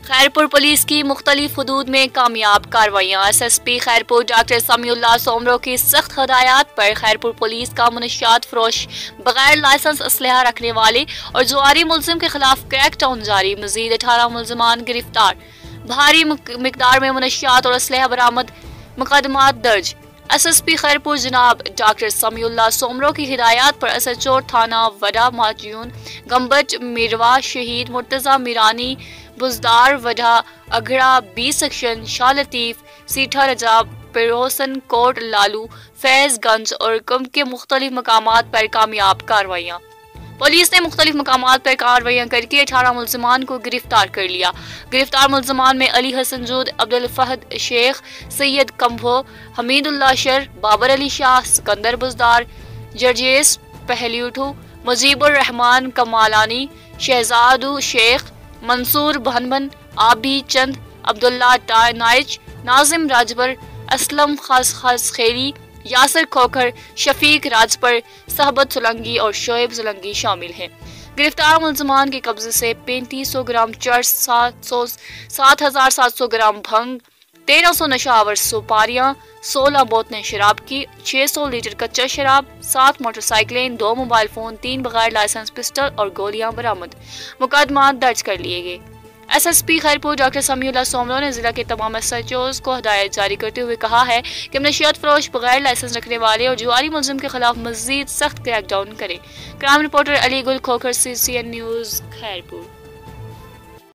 Khairpur police की मुख्तलिफ हुदूद में कामयाब कार्रवाइयाँ। SSP खैरपुर डॉक्टर समीउल्लाह सोमरो की सख्त हदायत पर खैरपुर पुलिस का मुनशियात फरोश बगैर लाइसेंस असलहा रखने वाले और जुआरी मुलजिम के खिलाफ क्रैकडाउन जारी। मजीद 18 मुलजमान गिरफ्तार। भारी मिकदार में मुनशियात और असलहा बरामद। मुकदमात दर्ज। SSP खैरपुर जनाब डॉक्टर समीउल्लाह सोमरो की हिदायत पर SHO थाना वडा माजून गम्बट मिरवा शहीद मुर्तजा मीरानी बुजदार वडा अगड़ा B सेक्शन शाह लतीफ सीठा रजाब पिरोसन कोट लालू फैजगंज और कुंभ के मुख्तलिफ मकामात पर कामयाब कार्रवाइयाँ। पुलिस ने मुख्तलिफ मकामात पर कार्रवाइयाँ करके 18 मुलजमान को गिरफ्तार कर लिया। गिरफ्तार मुलजमान में अली हसन जूद, अब्दुल फहद शेख, सैयद कम्भो, हमीदुल्लाह शर, बाबर अली शाह, सिकंदर बुजदार, जर्जेस पहलूठू, मुजीबुर रहमान कमालानी, शहजादू शेख, मंसूर भनभन, आबी चंद, अब्दुल्ला नाइच, नाजिम राजबर, असलम खास खेरी, यासर खोखर, शफीक राजपर, सहबत सोलंगी और शोएब सोलंगी शामिल हैं। गिरफ्तार मुलजमान के कब्जे से 3500 ग्राम चर्च, 7,700 ग्राम भंग, 1300 नशावर सुपारियां, 16 बोतलें शराब की, 600 लीटर कच्चा शराब, 7 मोटरसाइकिलें, 2 मोबाइल फोन, 3 बगैर लाइसेंस पिस्टल और गोलियां बरामद। मुकदमा दर्ज कर लिए गए। SSP खैरपुर डॉक्टर समीउल्लाह सोमरो ने जिला के तमाम SHOs को हदायत जारी करते हुए कहा है कि नशियत फरोश बगैर लाइसेंस रखने वाले और जुआरी मुलजिम के खिलाफ मजीद सख्त क्रैकडाउन करें। क्राइम रिपोर्टर अली गुल खोखर CCN न्यूज़ खैरपुर।